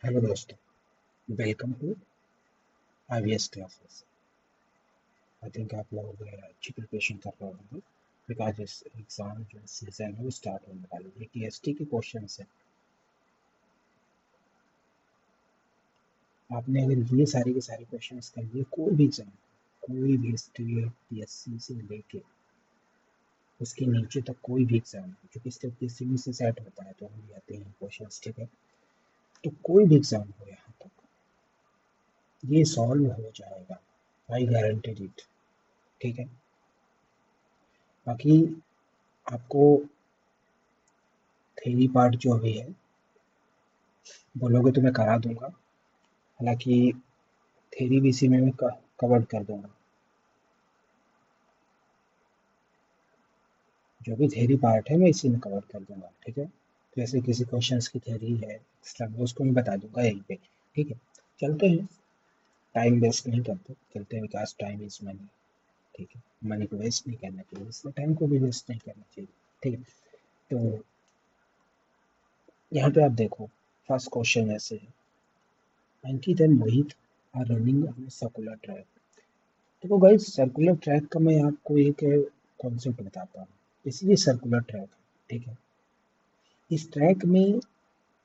Hello दोस्तों, welcome to IVS classes. I think आप लोग अच्छी प्रिपरेशन कर रहे होंगे बिकॉज इस एग्ज़ाम जो सीज़न है वो स्टार्ट होने वाली है। टीएसटी के क्वेश्चन है। आपने अगर ये सारे के सारे क्वेश्चन कर लिए, कोई भी एग्जाम, कोई भी स्टेट पीएससी से लेके उसके नीचे तक कोई भी एग्जाम जो कि स्टेट पीएससी से सेट होता है तो हम भी आते हैं क्वेश्चन, ठीक है। तो कोई भी एग्जाम हो यहाँ तक ये सॉल्व हो जाएगा, आई गारंटेड इट, ठीक है। बाकी आपको थ्योरी पार्ट जो भी है बोलोगे तो मैं करा दूंगा। हालांकि थ्योरी भी इसी में मैं कवर कर दूंगा। जो भी थ्योरी पार्ट है मैं इसी में कवर कर दूंगा, ठीक है। जैसे किसी क्वेश्चंस की थ्योरी है एक्स्ट्रा, उसको मैं बता दूंगा यहीं पे, ठीक है। चलते हैं, टाइम वेस्ट नहीं करते, चलते हैं, बिकॉज टाइम इज मनी, ठीक है। मनी को वेस्ट नहीं करना चाहिए, इसलिए टाइम को भी वेस्ट नहीं करना चाहिए, ठीक है। तो यहाँ पे आप देखो, फर्स्ट क्वेश्चन ऐसे है, Ankit and Mohit are running on circular track. देखो गाइस, सर्कुलर ट्रैक का मैं आपको एक कॉन्सेप्ट बताता हूँ। इसलिए सर्कुलर ट्रैक है, ठीक है। इस ट्रैक में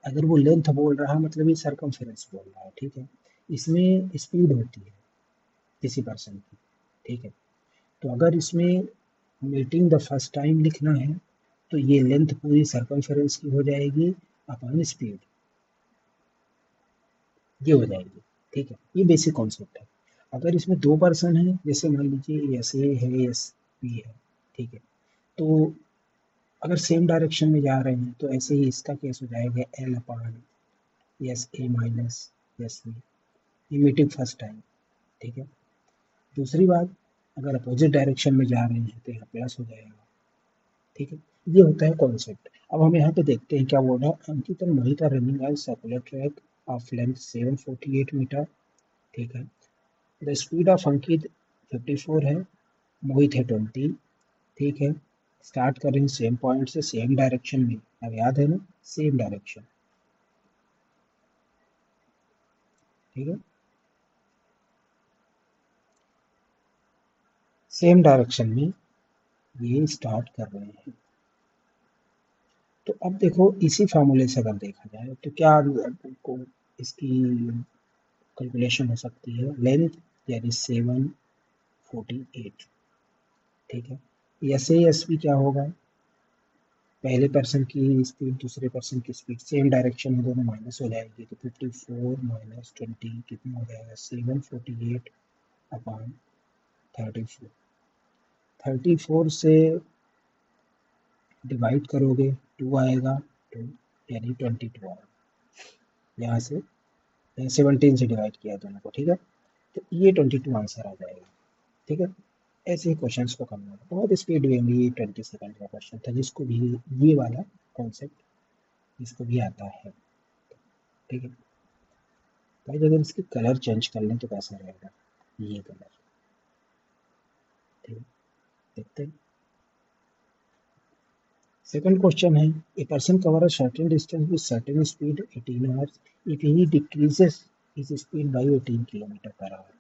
अगर वो लेंथ बोल रहा है मतलब ये सरकमफेरेंस बोल रहा है, ठीक है। इसमें स्पीड होती है किसी पर्सन की, ठीक है। तो अगर इसमें मीटिंग द फर्स्ट टाइम लिखना है तो ये लेंथ पूरी सरकमफेरेंस की हो जाएगी अपॉन स्पीड, ये हो जाएगी, ठीक है। ये बेसिक कॉन्सेप्ट है। अगर इसमें दो पर्सन है, जैसे मान लीजिए एस ए है एस बी है, ठीक है। तो अगर सेम डायरेक्शन में जा रहे हैं तो ऐसे ही इसका केस हो जाएगा L upon S A minus S B, ये मीटिंग फर्स्ट टाइम, ठीक है। दूसरी बात, अगर अपोजिट डायरेक्शन में जा रहे हैं तो यहाँ प्लस हो जाएगा, ठीक है। ये होता है कॉन्सेप्ट। अब हम यहाँ पे देखते हैं क्या बोल रहा है, अंकित और Mohit are running on circular track of length 748 metre, ठीक है। द स्पीड ऑफ अंकित 54 है, मोहित है 20, ठीक है। स्टार्ट करेंगे सेम पॉइंट से, सेम डायरेक्शन में, अब याद है ना, सेम डायरेक्शन, ठीक है। सेम डायरेक्शन में ये स्टार्ट कर रहे हैं। तो अब देखो, इसी फार्मूले से अगर देखा जाए तो क्या आपको इसकी कैलकुलेशन हो सकती है, लेंथ यानी 748, ठीक है। एस ए एस बी क्या होगा, पहले पर्सन की स्पीड दूसरे पर्सन की स्पीड सेम डायरेक्शन में, दोनों माइनस हो जाएगी, तो 54 माइनस 20 कितना हो जाएगा, 748 अपॉन 34। 34 से डिवाइड करोगे 2 आएगा, 2 यानी 22 आएगा। यहाँ से 17 से डिवाइड किया दोनों को, ठीक है। तो ये 22 आंसर आ जाएगा, ठीक है। ऐसे ही क्वेश्चंस को करना है, बहुत स्पीड वे में। ये 20 सेकंड का क्वेश्चन था, जिसको भी ये वाला कॉन्सेप्ट जिसको भी आता है, ठीक है। भाई अगर इसके कलर चेंज कर लें तो कैसा रहेगा, ये कलर, ठीक है। देखते हैं। सेकंड क्वेश्चन है, a person cover a certain distance with certain speed 18 hours if he decreases his speed bye 18 kilometre per our.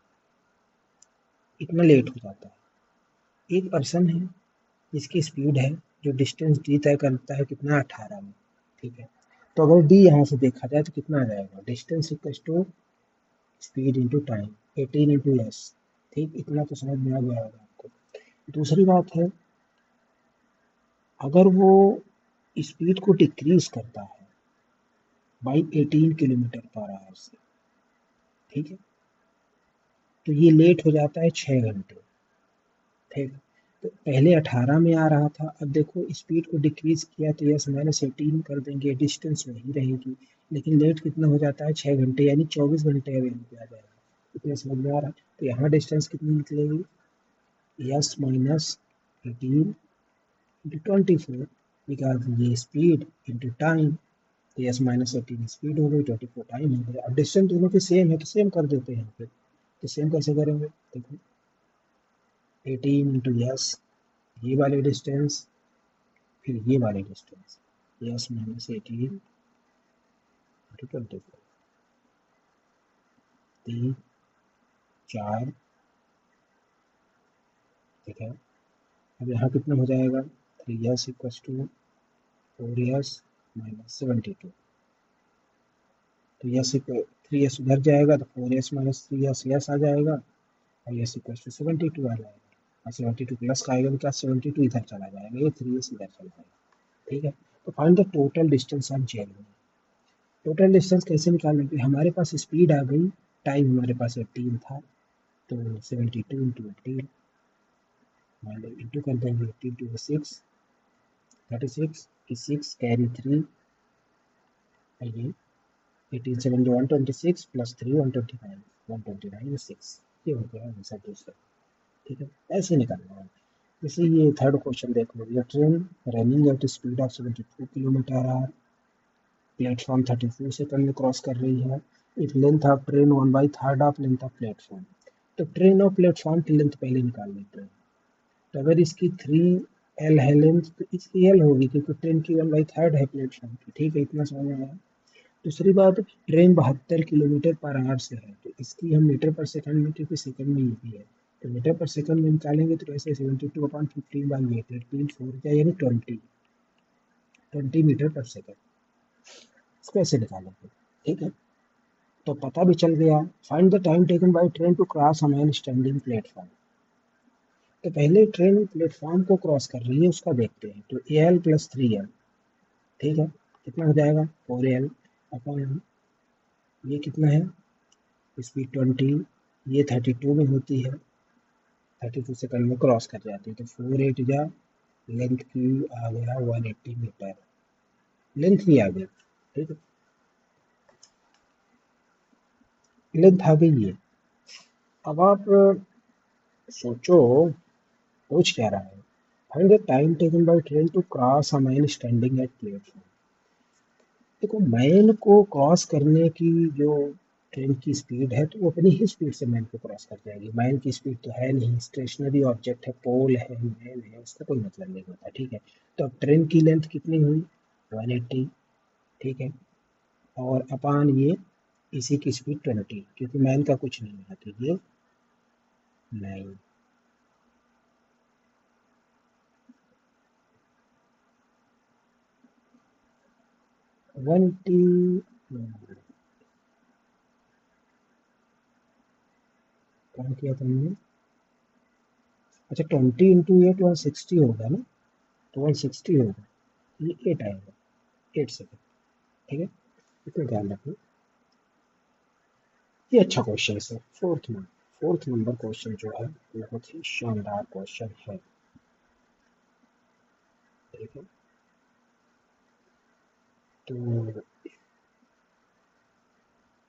इतना लेट हो जाता है, एक पर्सन है जिसकी स्पीड है, जो डिस्टेंस डी तय करता है कितना, 18 में, ठीक है। तो अगर डी यहाँ से देखा जाए तो कितना आ जाएगा, distance equals to speed into time, 18 into S, ठीक। इतना तो समझ में आ गया होगा आपको। दूसरी बात है, अगर वो स्पीड को डिक्रीज करता है बाई 18 किलोमीटर पर आवर से, ठीक है, तो ये लेट हो जाता है 6 घंटे, ठीक। तो पहले 18 में आ रहा था, अब देखो स्पीड को डिक्रीज किया तो यस माइनस 18 कर देंगे, डिस्टेंस वही रहेगी, लेकिन लेट कितना हो जाता है, 6 घंटे, यानी 24 घंटे अब यहाँ पे आ जाएगा। इतना समझ में आ रहा है। तो यहाँ डिस्टेंस कितनी निकलेगी, यस माइनस 18 इंटू 24, बिकॉज ये स्पीड इंटू टाइम, तो यस माइनस 18 स्पीड हो गई, 24 टाइम हो गया। अब डिस्टेंस दोनों के सेम है तो सेम कर देते हैं, फिर तो सेम कैसे करेंगे, देखो 18 इंटू यस, ये वाले डिस्टेंस, फिर ये वाले डिस्टेंस, यस माइनस 18 इंटू 24, 3 4, ठीक है। अब यहाँ कितना हो जाएगा, 3s equals to 4s minus 72। तो यस 3s उधर जाएगा तो 4s माइनस 3s यस आ जाएगा, और यस इक्वल्स टू 72 आ जाएगा, और 72 प्लस का आएगा तो क्या 72 इधर चला जाएगा, ये 3s इधर चला जाएगा, ठीक है। तो find the total distance of journey. Total distance कैसे निकालेंगे, हमारे पास स्पीड आ गई, टाइम हमारे पास 18 था, तो 72 इंटू 18 मान लो इंटू कर देंगे, 18 टू 6 36 की 6 कैरी 3, ये 18 7 जो 126 प्लस 3 129 129 में 6, ये हो गया आंसर दूसरा, ठीक है। ऐसे निकालना है। जैसे ये थर्ड क्वेश्चन देख लो, ये train running at speed of 72 kilometre our platform 34 second में क्रॉस कर रही है, if length of train 1/3 of length of platform. तो ट्रेन और प्लेटफॉर्म की लेंथ पहले निकाल लेते हैं। तो अगर इसकी 3L है लेंथ, तो इसकी L होगी क्योंकि ट्रेन की 1/3 है प्लेटफॉर्म की, ठीक है, इतना समझ में आया। दूसरी बात, ट्रेन 72 किलोमीटर पर आवर से है, तो इसकी हम मीटर पर सेकंड में, क्योंकि सेकंड में ये भी है, तो मीटर पर सेकंड में निकालेंगे तो कैसे 72/15/8 8 4 क्या यानी 20 मीटर पर सेकंड, इसको ऐसे निकालेंगे, ठीक है। तो पता भी चल गया। Find the time taken by train to cross a man standing platform. तो पहले ट्रेन प्लेटफॉर्म को क्रॉस कर रही है, उसका देखते हैं। तो AL प्लस 3L, ठीक है, कितना हो जाएगा 4L अपन, ये कितना है स्पीड 20, ये 32 में होती है, 32 सेकंड में क्रॉस कर जाती है, तो 4 8 जा लेंथ की आ गया 180 मीटर, लेंथ ही आ गया, ठीक है, लेंथ आ गई है। अब आप सोचो पूछ क्या रहा है, find the time taken by train to cross a man standing at platform. देखो मैन को क्रॉस करने की जो ट्रेन की स्पीड है, तो वो अपनी ही स्पीड से मैन को क्रॉस कर जाएगी, मैन की स्पीड तो है नहीं, स्टेशनरी ऑब्जेक्ट है, पोल है, मैन है, उसका कोई मतलब नहीं होता, ठीक है। तो अब ट्रेन की लेंथ कितनी हुई 180, ठीक है, और अपान ये इसी की स्पीड 20, क्योंकि मैन का कुछ नहीं है तो ये 9, ट्वेंटी, क्या किया तुमने, अच्छा 20 इंटू 8 160 होगा ना, तो 160 होगा, ये 8 आएगा, 8 सेकेंड, ठीक है, इतना ध्यान रखना। ये अच्छा क्वेश्चन है, फोर्थ नंबर क्वेश्चन जो है बहुत ही शानदार क्वेश्चन है, ठीक है। तो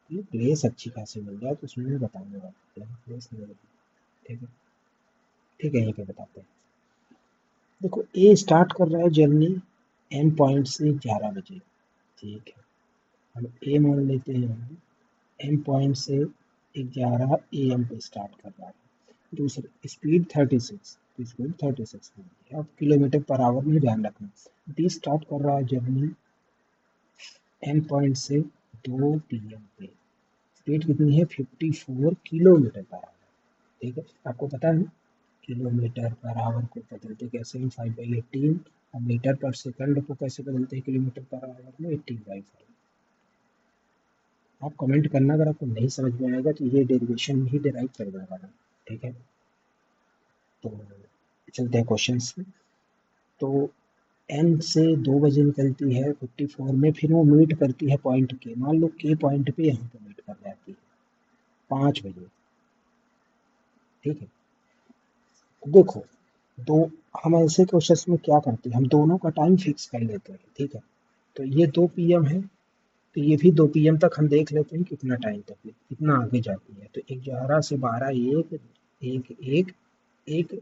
ये प्लेस अच्छी खासी मिल जाए तो उसमें मैं बताऊंगा, प्लेस नहीं मिली, ठीक है, ठीक है, यहीं पे बताते हैं। देखो ए स्टार्ट कर रहा है जर्नी एम पॉइंट से 11 बजे, ठीक है, हम ए मान लेते हैं, एम पॉइंट से 11 AM पे स्टार्ट कर रहा है। दूसरी स्पीड 36, तो स्पीड 36 है, अब किलोमीटर पर आवर में ध्यान रखना। डी स्टार्ट कर रहा है जर्नी एम पॉइंट से 2 PM पे, स्पीड कितनी है 54 किलोमीटर पर आवर, ठीक है। आपको पता है किलोमीटर पर आवर को बदलते कैसे हैं 5/18, और मीटर पर सेकंड को कैसे बदलते हैं किलोमीटर पर आवर में 18/5। आप कमेंट करना अगर आपको नहीं समझ में आएगा, तो ये डेरिवेशन ही डिराइव कर देगा, ठीक है। तो चलते हैं क्वेश्चन में। तो एन से 2 बजे निकलती है 54 में, फिर वो मीट करती है पॉइंट के, मान लो के पॉइंट पे यहाँ पे मीट कर जाती है 5 बजे, ठीक है। देखो दो, हम ऐसे क्वेश्चन में क्या करते हैं, हम दोनों का टाइम फिक्स कर लेते हैं, ठीक है। तो ये 2 PM है, तो ये भी 2 PM तक हम देख लेते हैं कितना टाइम तक कितना आगे जाती है। तो 11 से 12 एक एक एक एक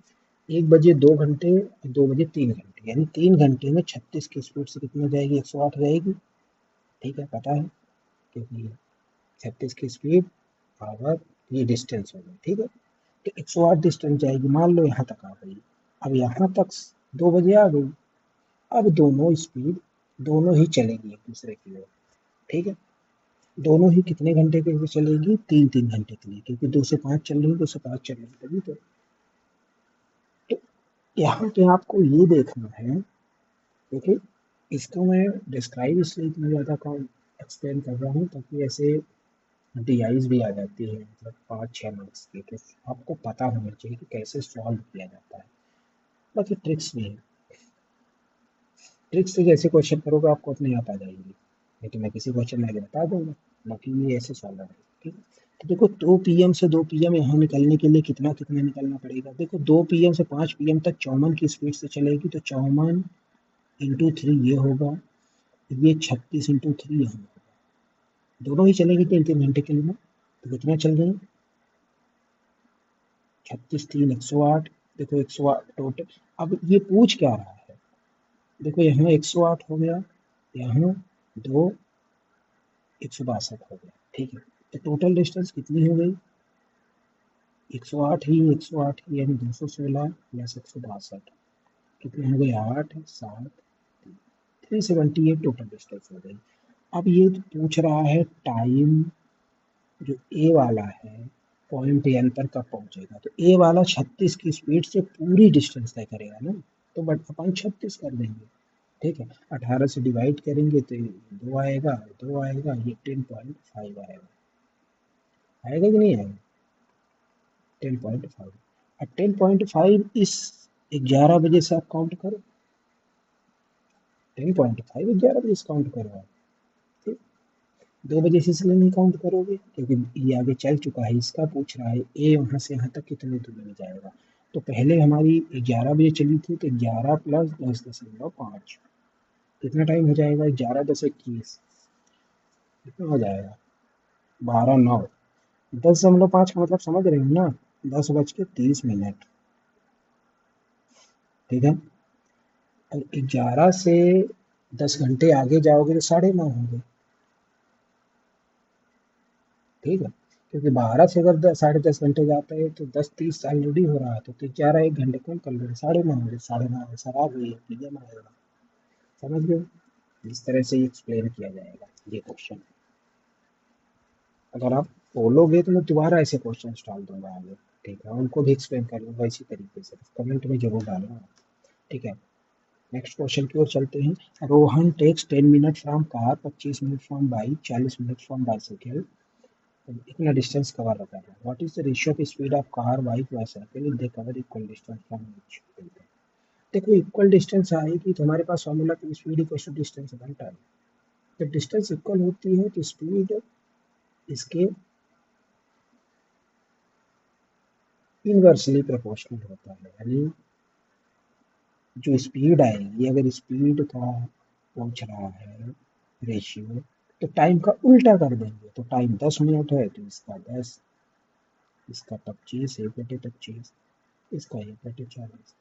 1 बजे 2 घंटे, 2 बजे 3 घंटे, यानी 3 घंटे में 36 की स्पीड से कितना जाएगी 108 जाएगी, ठीक है, पता है, क्योंकि 36 की स्पीड पावर ये डिस्टेंस हो गई, ठीक है। तो 108 डिस्टेंस जाएगी, मान लो यहाँ तक आ गई, अब यहाँ तक 2 बजे आ गई, अब दोनों स्पीड दोनों ही चलेगी एक दूसरे की ओर, ठीक है। दोनों ही कितने घंटे के लिए चलेगी, 3-3 घंटे के लिए, क्योंकि 2 से 5 चल रही है, 2 से 5 चल रही है, तभी तो यहाँ पे आपको ये देखना है, देखिए इसको मैं डिस्क्राइब इसलिए इतना ज़्यादा कम एक्सप्लेन कर रहा हूँ ताकि ऐसे डीआईज भी आ जाती है, मतलब 5-6 मार्क्स की, तो आपको पता होना चाहिए कि कैसे सॉल्व किया जाता है। बाकी ट्रिक्स भी है, ट्रिक्स से जैसे क्वेश्चन करोगे आपको अपने आप आ जाएंगे, लेकिन मैं किसी क्वेश्चन में आगे बता दूंगा, बाकी ये ऐसे सॉल्व है। ठीक है, तो देखो 2 PM से 2 PM यहाँ निकलने के लिए कितना कितना निकलना पड़ेगा, देखो 2 PM से 5 PM तक चौवन की स्पीड से चलेगी, तो 54 × 3 ये होगा, ये 36 × 3 यहाँ होगा, दोनों ही चलेगी 3-3 घंटे के लिए ना, तो कितना चल रही है, 36 3 108, देखो 108 टोटल। अब ये पूछ क्या रहा है, देखो यहाँ 108 हो गया, यहाँ 2 162 हो गया, ठीक है, तो टोटल डिस्टेंस कितनी हो गई, 108 ही 108 ही, यानी 216 प्लस 162, कितने हो गए, 8 7 378 टोटल डिस्टेंस हो गई। अब ये पूछ रहा है टाइम, जो ए वाला है पॉइंट एन पर कब पहुंचेगा, तो ए वाला 36 की स्पीड से पूरी डिस्टेंस तय करेगा ना, तो बट अपन 36 कर देंगे, ठीक है, 18 से डिवाइड करेंगे तो ये 2 आएगा, 2 आएगा, ये 10.5 आएगा, आएगा कि नहीं आएगा, 10.5। अब 10.5 इस 11 बजे से आप काउंट करो, 10.5 11 बजे से काउंट करो आप, ठीक, 2 बजे से इसलिए नहीं काउंट करोगे क्योंकि ये आगे चल चुका है, इसका पूछ रहा है ए वहां से यहाँ तक कितने दूर में जाएगा, तो पहले हमारी 11 बजे चली थी, तो 11 प्लस 10.5 कितना टाइम हो जाएगा, 11 10 21, कितना हो जाएगा, 12 9, 10.5 का मतलब समझ रहे हो ना, 10 बज के 30 मिनट, ठीक है, और 11 से 10 घंटे आगे जाओगे तो 9:30 होंगे, ठीक है, क्योंकि 12 से अगर 10 साढ़े 10 घंटे जाता है तो 10 30 ऑलरेडी हो रहा है, तो 11 1 घंटे कम कर लो, 9:30 होंगे, 9:30 सर आ गई है, पीएम आएगा, समझ गए, इस तरह से एक्सप्लेन किया जाएगा ये क्वेश्चन, अगर आप बोलोगे तो मैं दोबारा ऐसे क्वेश्चन डाल दूंगा आगे, ठीक है, उनको भी एक्सप्लेन कर लूंगा इसी तरीके से, कमेंट में जरूर डालना, ठीक है। नेक्स्ट क्वेश्चन की ओर चलते हैं, Rohan takes 10 minute from car, 25 minute from bike, 40 minute from bicycle, इतना डिस्टेंस कवर कर रहा है, what is the ratio of speed of car bike bicycle they cover equal distance from each, देखो इक्वल डिस्टेंस आएगी तो हमारे पास फॉर्मूला की speed equal to distance upon time, जब डिस्टेंस इक्वल होती है तो स्पीड इसके इनवर्सली प्रोपोर्शनल होता है, यानी जो स्पीड आएगी, अगर स्पीड का पूछ रहा है रेशियो, तो टाइम का उल्टा कर देंगे, तो टाइम 10 मिनट है तो इसका 10, इसका 25, 1/25, इसका 1/40,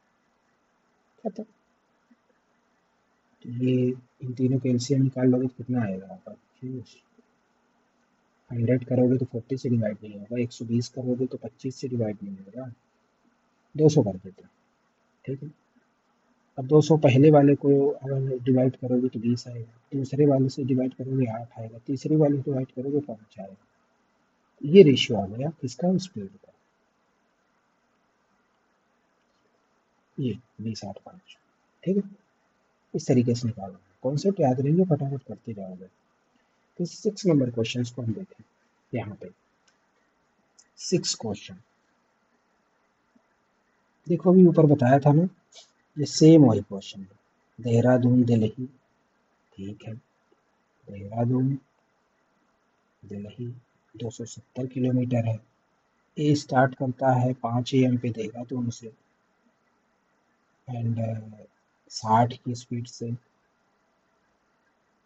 खत्म, तो ये इन तीनों का एलसीएम निकाल लोगे तो कितना आएगा, 25, 100 करोगे तो 40 से डिवाइड नहीं होगा, 120 करोगे तो 25 से डिवाइड नहीं होगा, 200 कर देते हैं, ठीक है, अब 200 पहले वाले को अगर डिवाइड करोगे तो 20 आएगा, दूसरे वाले से डिवाइड करोगे 8 आएगा, तीसरे वाले से डिवाइड करोगे 5 आएगा, ये रेशियो आ गया किसका, स्पीड का, ये 20 8 5, ठीक है, इस तरीके से निकालना है, कॉन्सेप्ट याद रहेंगे, फटाफट करते जाओगे। तो 6 नंबर क्वेश्चन को हम देखें, यहाँ पे 6 क्वेश्चन, देखो अभी ऊपर बताया था ना, ये सेम वही क्वेश्चन है, देहरादून दिल्ली, ठीक है, देहरादून दिल्ली 270 किलोमीटर है, ए स्टार्ट करता है 5 AM पे देहरादून से, एंड 60 की स्पीड से,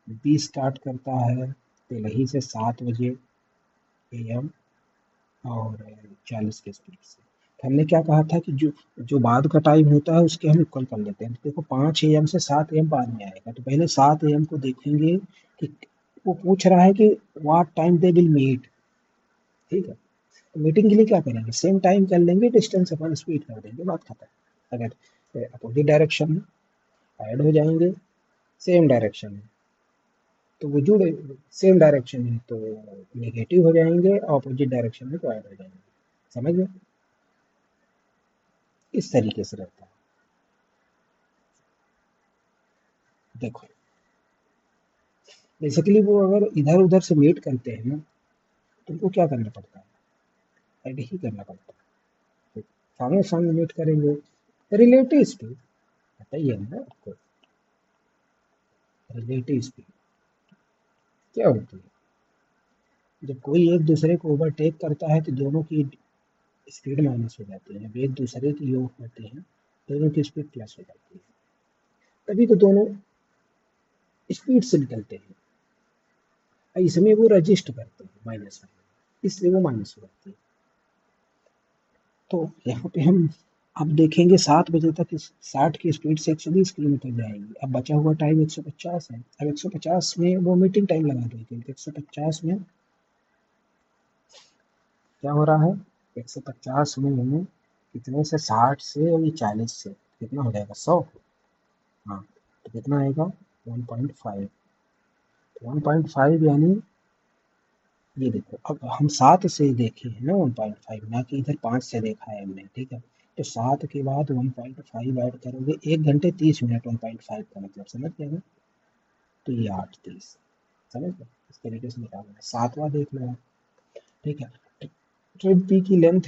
बी स्टार्ट करता है दिल्ली से 7 बजे AM और 40 की स्पीड से, तो हमने क्या कहा था कि जो जो बाद का टाइम होता है उसके हम इक्वल कर लेते हैं, तो देखो 5 AM से 7 AM बाद में आएगा, तो पहले 7 AM को देखेंगे कि वो पूछ रहा है कि what time they will meet, ठीक है, तो मीटिंग के लिए क्या करेंगे, सेम टाइम कर लेंगे, डिस्टेंस अपन स्पीड कर देंगे, बात खत्म, अगर अपोजिट डायरेक्शन में ऐड हो जाएंगे, सेम डायरेक्शन में, तो वो जुड़े सेम डायरेक्शन है तो नेगेटिव हो जाएंगे, ऑपोजिट डायरेक्शन में तो ऐड हो जाएंगे। समझ गए? इस तरीके से रहता है। देखो बेसिकली वो अगर इधर उधर से मीट करते हैं ना, तो उनको क्या करना पड़ता है, ऐड ही करना पड़ता है। तो सामने सामने मीट करेंगे, रिलेटिव स्पीड पता ही है ना आपको। रिलेटिव स्पीड क्या होती है, जब कोई एक दूसरे को ओवरटेक करता है तो दोनों की स्पीड माइनस हो जाती है, जब एक दूसरे की योग होते हैं दोनों की स्पीड प्लस हो जाती है, तभी तो दोनों स्पीड से निकलते हैं। इसमें वो रजिस्ट करते हैं माइनस में, इसलिए वो माइनस हो जाती है। तो यहाँ पे हम अब देखेंगे 7 बजे तक 60 की स्पीड से 120 किलोमीटर जाएगी। अब बचा हुआ टाइम 150 है। अब 150 में वो मीटिंग टाइम लगा रही थी, 150 में क्या हो रहा है, 150 में कितने से 60 से और 40 से कितना हो जाएगा 100। हाँ, तो कितना आएगा 1.5। तो 1.5 यानी ये देखो, अब हम 7 से देखे हैं ना 1.5, ना कि इधर 5 से देखा है हमने, ठीक है। तो 7 के बाद 1.5 ऐड करोगे 1 घंटे 30 मिनट, 1.5 का मतलब समझ गए ना। तो ये 8:30 समझ गए, इस तरीके से निकालना। सातवां देख लो आप, ठीक है। ट्रेन पी की लेंथ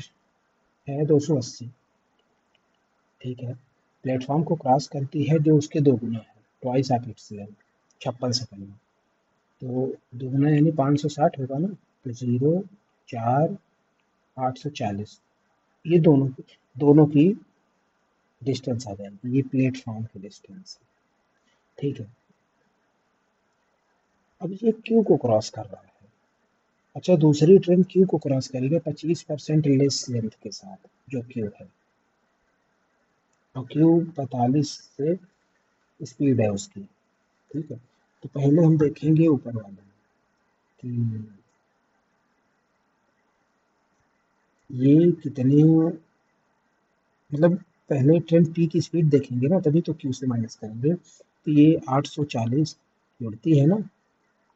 है 280, ठीक है। प्लेटफॉर्म को क्रॉस करती है जो उसके दो गुना है, twice of its length, 56 second में। तो दोगुना यानी 560 होगा ना। तो 0, 4, 840, ये दोनों की डिस्टेंस आ जाएगी, ये प्लेटफॉर्म की डिस्टेंस है, ठीक है। अब ये क्यू को क्रॉस कर रहा है। अच्छा, दूसरी ट्रेन क्यू को क्रॉस करेगी 25% लेस लेंथ के साथ, जो क्यू है, और क्यू 45 से स्पीड है उसकी, ठीक है। तो पहले हम देखेंगे ऊपर वाले कि ये कितने, मतलब पहले ट्रेन पी की स्पीड देखेंगे ना, तभी तो क्यू से माइनस करेंगे। तो ये 840 जुड़ती है ना,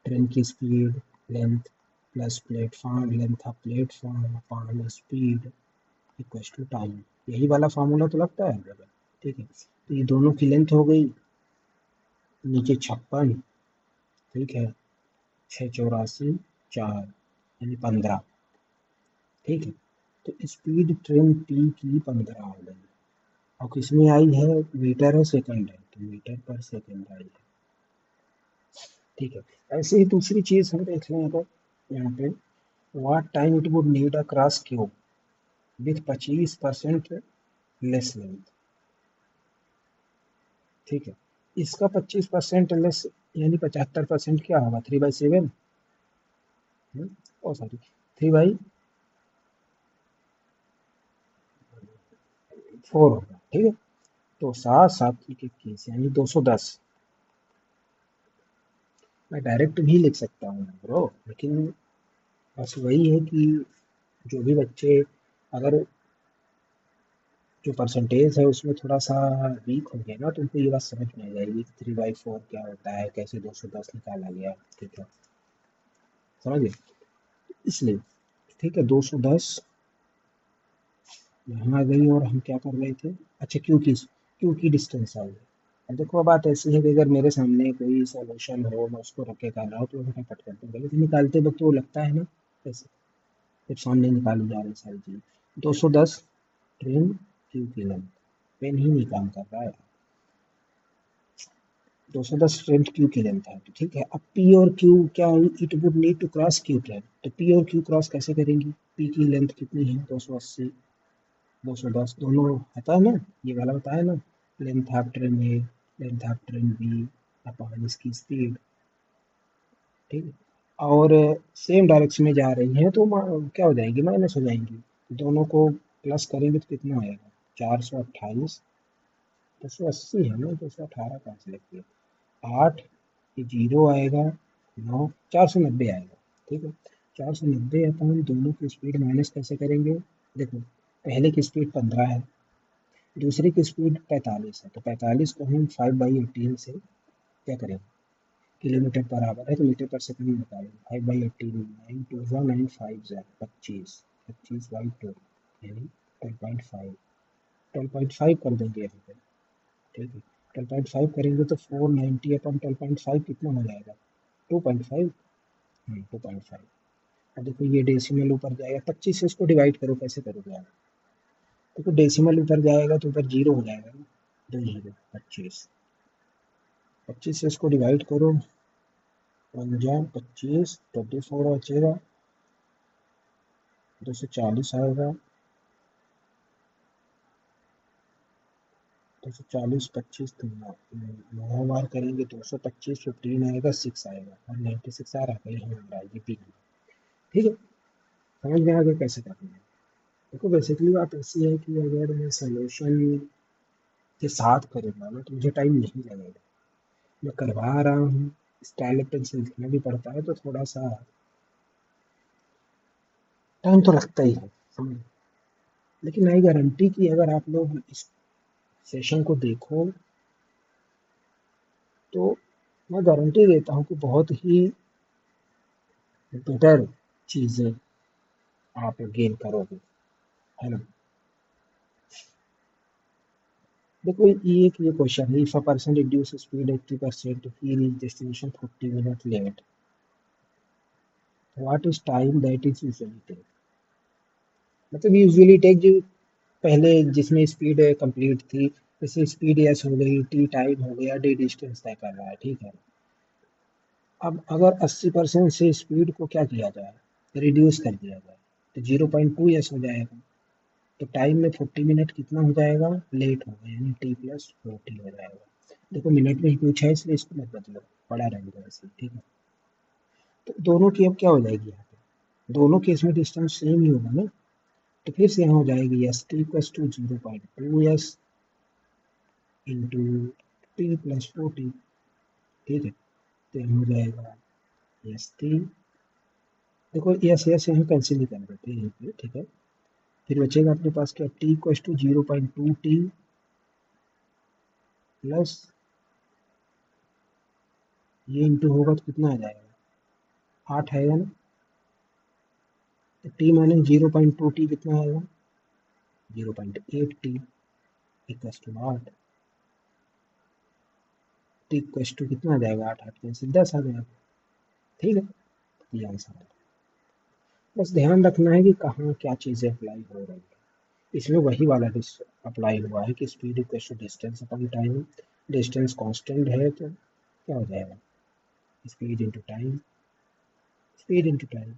ट्रेन की speed length plus platform length of platform upon speed equals to time. यही वाला फार्मूला तो लगता है बराबर, ठीक है। तो ये दोनों की लेंथ हो गई, नीचे 56, ठीक है, 684, 4 यानी 15, ठीक है। तो स्पीड ट्रेन पी की 15 हो गई, और किसमें आई है, मीटर और सेकंड है, तो मीटर पर सेकंड आई है, ठीक है। ऐसे ही दूसरी चीज हम देख लें अगर यहाँ पे, what time it would need a cross cube with 25% less length, ठीक है। इसका 25% लेस यानी 75% क्या होगा, 3/7, ओ सॉरी 3/4 होगा, ठीक है। तो 7, 7 की 21 यानी 210। मैं डायरेक्ट भी लिख सकता हूँ ब्रो, लेकिन बस वही है कि जो भी बच्चे, अगर जो परसेंटेज है उसमें थोड़ा सा वीक हो गया ना, तो उनको ये बात समझ में आ जाएगी कि 3/4 क्या होता है, कैसे 210 निकाला गया, ठीक है, समझ गए। इसलिए ठीक है, 210 यहाँ आ गई, और हम क्या कर रहे थे, अच्छा क्यू की डिस्टेंस आ गई। अब देखो, बात ऐसी है कि अगर मेरे सामने कोई सॉल्यूशन हो, मैं उसको रख के कर रहा हूँ तो मैं फटाफट कर दूंगा, लेकिन निकालते वक्त वो लगता है ना ऐसे, जब सामने निकाली जा रही सारी चीज। 210 ट्रेन क्यू की लेंथ, पेन ही नहीं काम कर रहा है। 210 ट्रेन क्यू की लेंथ है, तो ठीक है। अब पी और क्यू क्या, it would need to cross Q train, तो पी और क्यू क्रॉस कैसे करेंगी, पी की लेंथ कितनी है 280, 210 दोनों आता है ना, ये वाला बताया ना, length of train A length of train B upon इसकी स्पीड, ठीक है। और सेम डायरेक्शन में जा रही हैं तो क्या हो जाएंगी, माइनस हो जाएंगी। दोनों को प्लस करेंगे तो कितना आएगा, 428, 280 है ना, 218 कहाँ से लगती है, 8, ये जीरो आएगा, 9, 490 आएगा, ठीक है। 490 अपन दोनों की स्पीड माइनस कैसे करेंगे, देखो पहले की स्पीड 15 है, दूसरे की स्पीड 45 है, तो 45 को हम 5/18 से क्या करेंगे, किलोमीटर पर आवर है तो मीटर पर सेकंड में बता दें। 5/18 9 2 9 5 25 25/2 यानी 12.5 12.5 कर देंगे यहाँ पे। ठीक है, 12.5 करेंगे तो 490/12.5 कितना हो जाएगा? 2.5। 2.5। अब देखो ये डेसिमल ऊपर जाएगा, 25 से इसको डिवाइड करो, कैसे करोगे आप? देखो डेसिमल ऊपर जाएगा तो ऊपर जीरो हो जाएगा ना, 2 जीरो 25। 25 से इसको डिवाइड करो, 25 24 बचेगा, 240 आएगा, 240 25 तो 9 बार करेंगे 225, 15 आएगा, 6 आएगा, और 96 आ रहा है, यहाँ आ रहा है, ये पी। ठीक है, समझ में आ गया कैसे करना है? देखो बेसिकली बात ऐसी है कि अगर मैं सोल्यूशन के साथ करूँगा ना तो मुझे टाइम नहीं लगेगा। मैं करवा रहा हूँ, स्टाइल पेंसिल लिखना भी पड़ता है तो थोड़ा सा टाइम तो लगता ही है, समझ। लेकिन नहीं गारंटी कि अगर आप लोग इस सेशन को देखो तो मैं गारंटी देता हूँ कि बहुत ही बेटर चीज़ें आप गेन करोगे, है ना? देखो ये क्वेश्चन है, if a person reduce speed 80% he reach destination 40 minute late, what is time that is usually take. मतलब यूजुअली टेक जो पहले जिसमें स्पीड कंप्लीट थी, जैसे स्पीड एस हो गई, टी टाइम हो गया, डी डिस्टेंस तय कर रहा है, ठीक है। अब अगर 80% से स्पीड को क्या किया जाए, रिड्यूस कर दिया जाए, तो 0.2 एस हो जाएगा। तो टाइम में 40 मिनट कितना हो जाएगा, लेट हो गया, यानी टी प्लस 40 हो जाएगा। देखो मिनट में ही पूछा है इसलिए इसको मत बदलो, पड़ा रहेगा वैसे, ठीक है। तो दोनों की अब क्या हो जाएगी यहाँ पे, दोनों केस में डिस्टेंस सेम ही होगा ना, तो फिर से यहाँ हो जाएगी S T plus two 0.2 S into T plus 40। ठीक है, तो यहाँ हो जाएगा एस टी, देखो यस यस यहाँ कैंसिल ही कर देते हैं यहाँ पे, ठीक है। फिर बचेगा अपने पास क्या, T equals to 0.2 T plus ये इंटू होगा तो कितना आ जाएगा, 8 आएगा ना। तो टी माइनस 0.2 टी कितना आएगा, 0.8 T equals to 8। T equals to कितना आ जाएगा, 8 8 कैंसिल 10 आ जाएगा। ठीक है, तो ये आंसर है। बस ध्यान रखना है कि कहाँ क्या चीज़ें अप्लाई हो रही है। इसमें वही वाला अप्लाई हुआ है कि speed equal to distance upon time. Distance constant है तो क्या हो जाएगा, speed into time, speed into time.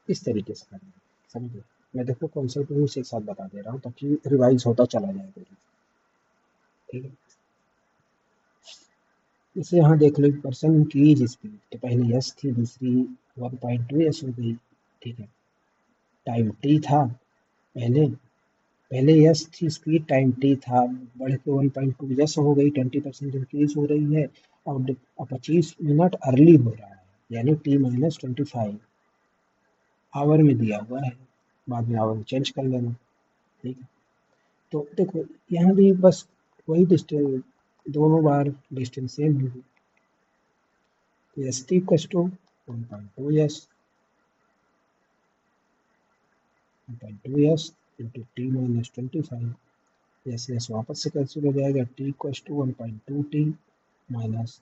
इस तरीके से करना है, समझे। मैं देखो कॉन्सेप्ट रूल्स एक साथ बता दे रहा हूँ ताकि रिवाइज होता चला जाए पूरी। ठीक है, जैसे यहाँ देख लो, पर्सन इंक्रीज स्पीड, तो पहले यस थी, दूसरी 1.2 यस हो गई। ठीक है, टाइम टी था पहले, पहले यस थी स्पीड, टाइम टी था, बढ़ के 1.2 यस हो गई, 20% इंक्रीज हो रही है। और 25 मिनट अर्ली हो रहा है, यानी टी माइनस 25 आवर में दिया हुआ है, बाद में आवर में चेंज कर लेना। ठीक है, तो देखो यहाँ भी बस वही डिस्टेंस, दोनों बार डिस्टेंस सेम होगी। तो S T equals to 1.2 S, 1.2 S into T minus 25। Yes yes वापस से कैंसिल हो जाएगा, T equals to 1.2 T minus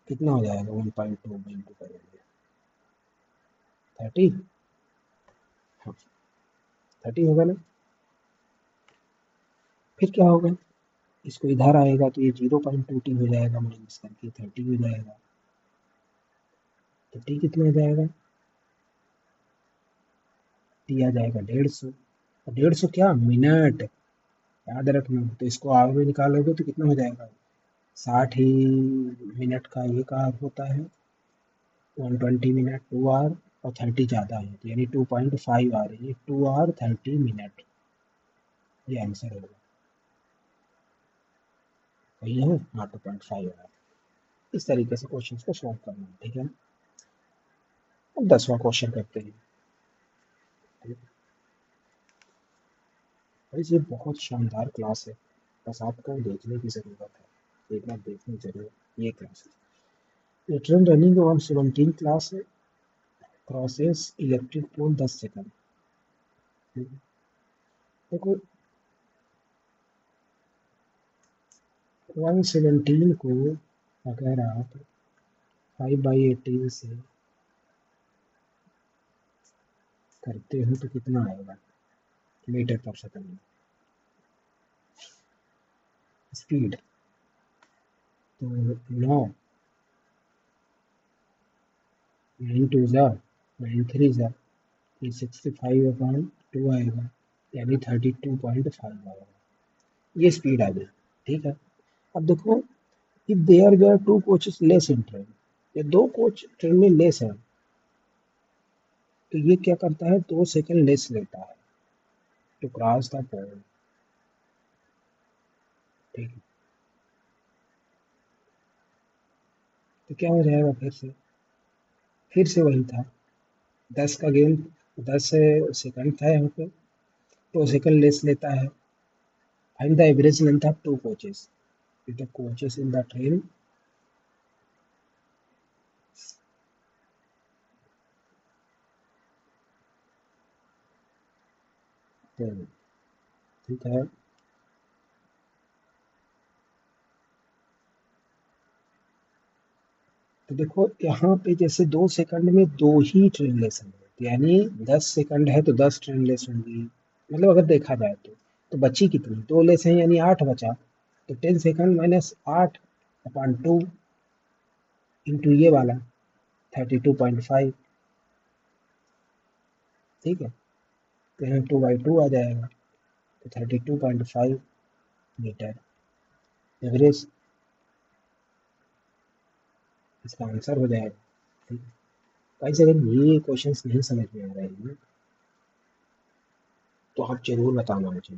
कितना हो जाएगा, 1.2 में इंटू करेंगे 30। हाँ 30 होगा ना। फिर क्या होगा, इसको इधर आएगा तो ये 0.2 टी हो जाएगा, माइनस करके 30 हो जाएगा। तो टी कितना हो जाएगा, टी आ जाएगा 150। 150 क्या, मिनट, याद रखना। तो इसको आवर में निकालोगे तो कितना हो जाएगा, 60 ही मिनट का ये का होता है, 120 मिनट 2 आवर, और 30 ज़्यादा है तो यानी 2.5 आ रही है, 2 आवर 30 मिनट, ये आंसर होगा। वही है, हाँ 2.5 आवर। इस तरीके से क्वेश्चन को सॉल्व करना है, ठीक है। अब 10वां क्वेश्चन करते हैं। भाई ये बहुत शानदार क्लास है, बस आपको देखने की ज़रूरत है। देखना देखना जरूर ये क्लास है। Train running on 17 class crosses electric pole 10 second. देखो 117 को अगर आप 5/18 से करते हो तो कितना आएगा मीटर पर सेकंड में स्पीड। तो 9 9 टू ज़ा 9 3 ज़ा 65/2 आएगा, यानी 32.5 आएगा। ये स्पीड आ गई। ठीक है। अब देखो if there were two coaches less in train, ये दो कोच ट्रेन में लेस है तो ये क्या करता है 2 सेकंड लेस लेता है टू क्रॉस द पोल। ठीक है। तो क्या हो जाएगा फिर से वही था 10 का गेम 10 सेकंड था यहाँ पे 2 सेकंड लेस लेता है। Find the average length of two coaches, the coaches in the train. तो ठीक है। तो देखो यहाँ पे जैसे 2 सेकंड में दो ही ट्रेन लेस होंगे, यानी 10 सेकंड है तो 10 ट्रेन लेस होंगी। मतलब अगर देखा जाए तो बची कितनी, दो लेस हैं यानी 8 बचा। तो 10 सेकंड माइनस 8/2 इंटू ये वाला 32.5। ठीक है। तो यहाँ 2/2 आ जाएगा तो 32.5 मीटर एवरेज इसका आंसर हो जाएगा। ठीक है। गाइस अगर ये क्वेश्चंस नहीं समझ में आ रहे हैं तो आप जरूर बताना मुझे।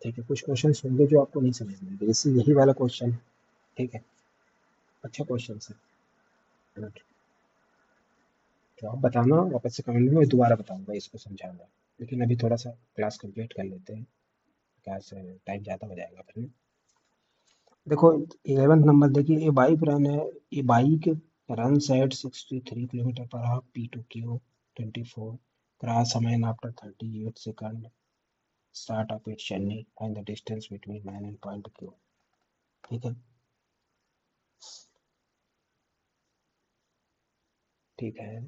ठीक है। कुछ क्वेश्चन होंगे जो आपको नहीं समझ में आएंगे, जैसे यही वाला क्वेश्चन। ठीक है। अच्छा क्वेश्चन है। गुड। तो आप बताना वापस से कमेंट में, मैं दोबारा बताऊंगा इसको समझाऊंगा। लेकिन अभी थोड़ा सा क्लास कंप्लीट कर लेते हैं, क्लास टाइम ज़्यादा हो जाएगा फिर। देखो 11th नंबर देखिए, ए बाइक रन है, a bike runs at 63 kilometre per hour P2Q 24 cross समय after 38 second start of it journey find the distance between man and point Q। ठीक है। ठीक है।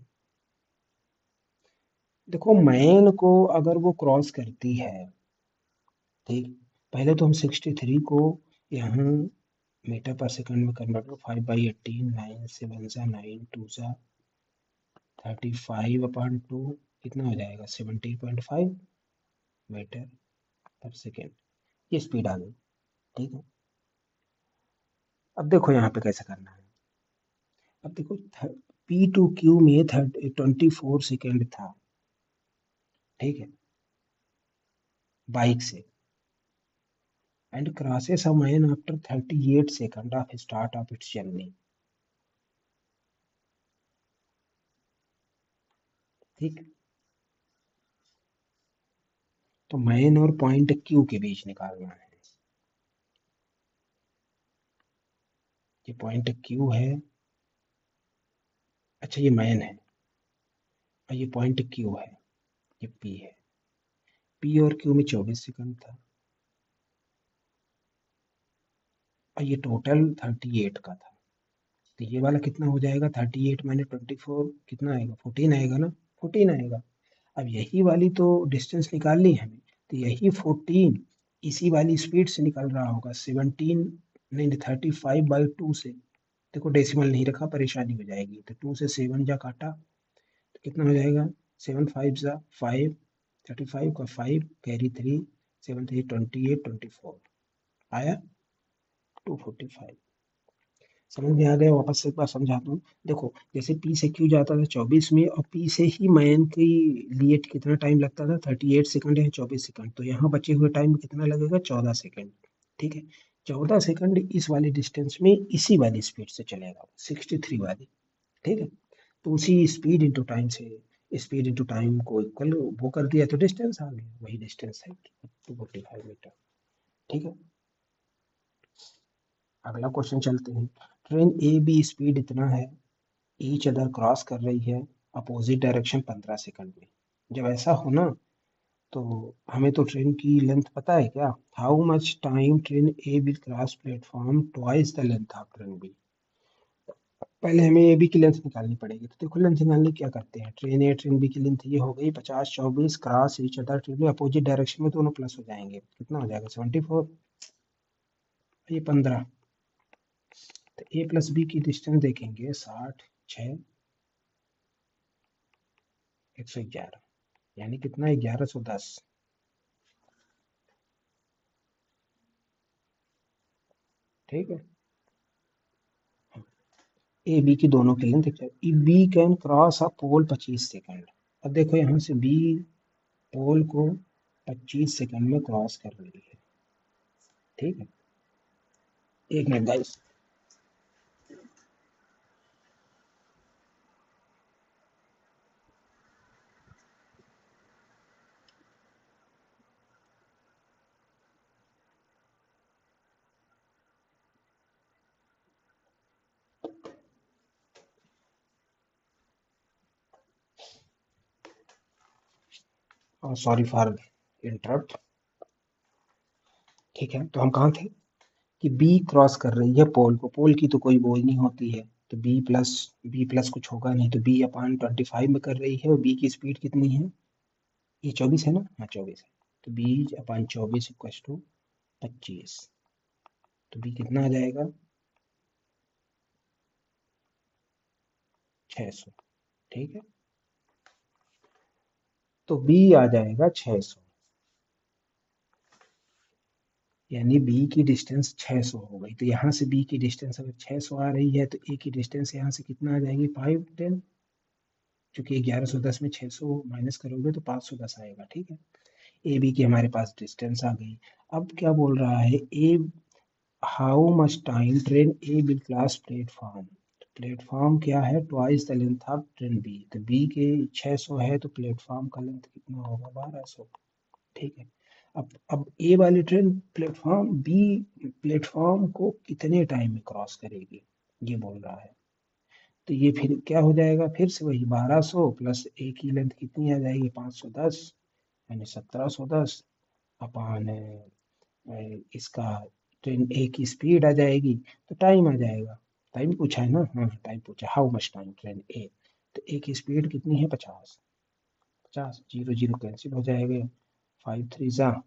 देखो मैन को अगर वो क्रॉस करती है, ठीक, पहले तो हम 63 को यहाँ मीटर पर सेकंड में कन्वर्ट करो 5/18 9 से 1 सा 9 2 सा 35/2 कितना हो जाएगा 70.5 मीटर पर सेकेंड। ये स्पीड आ गई। ठीक है। अब देखो यहाँ पे कैसे करना है। अब देखो P2Q में 24 सेकेंड था। ठीक है। बाइक से and crosses a man after 38 second of start of its journey. ठीक। तो मैन और पॉइंट Q के बीच निकालना है। ये पॉइंट Q है। अच्छा ये मैन है और ये पॉइंट Q है, ये P है। P और Q में 24 सेकंड था और ये टोटल 38 का था। तो ये वाला कितना हो जाएगा 38 माइनस 24 कितना आएगा 14 आएगा ना, 14 आएगा। अब यही वाली तो डिस्टेंस निकालनी है हमें, तो यही 14 इसी वाली स्पीड से निकल रहा होगा 17 नहीं 35/2 से। देखो डेसिमल नहीं रखा परेशानी हो जाएगी, तो 2 से 7 जा काटा तो कितना हो जाएगा 7 5 जा 5 35 का 5 कैरी 3 7 3 28 24 आया 245। समझ में आ गया, वापस से एक बार समझाता हूँ। देखो जैसे पी से क्यू जाता था 24 में और पी से ही मैन के लिए कितना टाइम लगता था 38 सेकंड या 24 सेकंड, तो यहाँ बचे हुए टाइम कितना लगेगा 14 सेकंड। ठीक है। 14 सेकंड इस वाली डिस्टेंस में इसी वाली स्पीड से चलेगा 63 वाली। ठीक है। तो उसी स्पीड इंटू टाइम से स्पीड इंटू टाइम को इक्वल वो कर दिया तो डिस्टेंस आ गया, वही डिस्टेंस है 245 मीटर। ठीक है। अगला क्वेश्चन चलते हैं। ट्रेन ए बी स्पीड इतना है, ईच अदर क्रॉस कर रही है अपोजिट डायरेक्शन 15 सेकंड में। जब ऐसा हो ना, तो हमें तो ट्रेन की लेंथ पता है क्या? How much time train A will cross platform twice the length of train B. पहले हमें ए बी की लेंथ निकालनी पड़ेगी। तो देखो लेंथ निकालने क्या करते हैं, ट्रेन ए ट्रेन बी की लेंथ ये हो गई 50 24 क्रॉस ईच अदर ट्रेन में अपोजिट डायरेक्शन में दोनों प्लस हो जाएंगे, कितना हो जाएगा 74, ये 15। तो ए प्लस बी की डिस्टेंस देखेंगे 60 6 111, यानी कितना 1110। ठीक है, ए बी की दोनों की length B can cross a pole 25 second. अब देखो यहाँ से बी पोल को 25 सेकंड में क्रॉस कर रही है। ठीक है, एक minute guys. Sorry for interrupt. ठीक है, तो हम कहाँ थे कि बी क्रॉस कर रही है पोल को, पोल की तो कोई वो ही नहीं होती है, तो बी प्लस कुछ होगा नहीं, तो बी अपान 25 में कर रही है, और बी की स्पीड कितनी है, ये 24 है ना, हाँ 24 है। तो बी अपान 24 इक्व टू 25, तो बी कितना आ जाएगा 600। ठीक है, तो बी आ जाएगा 600, यानी बी की डिस्टेंस 600 हो गई। तो यहाँ से बी की डिस्टेंस अगर 600 आ रही है, तो ए की डिस्टेंस यहाँ से कितना आ जाएगी 510, क्योंकि 1110 में 600 माइनस करोगे तो 510 आएगा। ठीक है, ए बी की हमारे पास डिस्टेंस आ गई। अब क्या बोल रहा है, a how much time train A will cross platform. Platform क्या है, twice the length of train B, तो बी के 600 है, तो प्लेटफॉर्म का लेंथ कितना होगा 1200। ठीक है, अब ए वाली ट्रेन प्लेटफॉर्म को कितने टाइम में क्रॉस करेगी, ये बोल रहा है। तो ये फिर क्या हो जाएगा, फिर से वही 1200 प्लस ए की लेंथ कितनी आ जाएगी 510, यानी 1710 अपान इसका ट्रेन ए की स्पीड आ जाएगी, तो टाइम आ जाएगा। टाइम पूछा है ना, हाँ टाइम पूछा, हाउ मच टाइम ट्रेन ए, तो ए की स्पीड कितनी है 50, 50 जीरो जीरो कैंसिल हो जाएगा, 5 3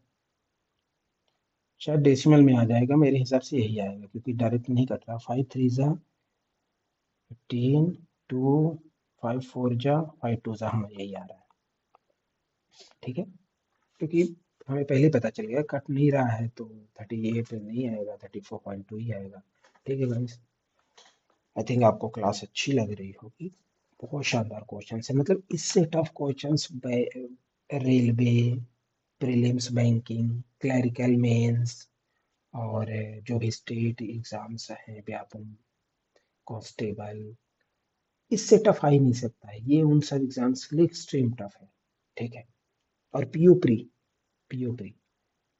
शायद डेसिमल में आ जाएगा, मेरे हिसाब से यही आएगा क्योंकि डायरेक्ट नहीं कट रहा। 5 3 15 2 5 4 5 2 हाँ यही आ रहा है। ठीक है, क्योंकि हमें पहले ही पता चल गया कट नहीं रहा है, तो 38 नहीं आएगा, 34.2 ही आएगा। ठीक है गाइस, आई थिंक आपको क्लास अच्छी लग रही होगी। बहुत शानदार क्वेश्चन है, मतलब इससे tough questions railway prelims banking clerical mains और जो भी स्टेट एग्जाम्स हैं व्यापम कांस्टेबल, इससे टफ आ ही नहीं सकता है, ये उन सब एग्जाम्स के लिए एक्सट्रीम टफ है। ठीक है, और पीओ प्री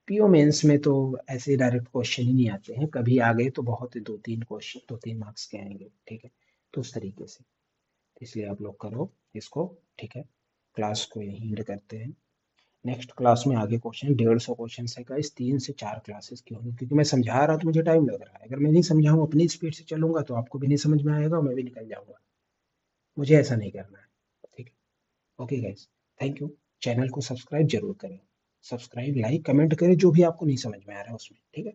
पीओ मेंस में तो ऐसे डायरेक्ट क्वेश्चन ही नहीं आते हैं, कभी आ गए तो बहुत 2 3 क्वेश्चन 2 3 मार्क्स के आएंगे। ठीक है, तो उस तरीके से, इसलिए आप लोग करो इसको। ठीक है, क्लास को यहीं एंड करते हैं। नेक्स्ट क्लास में आगे क्वेश्चन 150 क्वेश्चन है गाइस, 3 से 4 क्लासेस की होंगी, क्योंकि मैं समझा रहा तो मुझे टाइम लग रहा है, अगर मैं नहीं समझाऊँ अपनी स्पीड से चलूंगा तो आपको भी नहीं समझ में आएगा और मैं भी निकल जाऊंगा। मुझे ऐसा नहीं करना है। ठीक है, okay guys, thank you. Channel को सब्सक्राइब जरूर करें, सब्सक्राइब लाइक कमेंट करें जो भी आपको नहीं समझ में आ रहा है उसमें। ठीक है।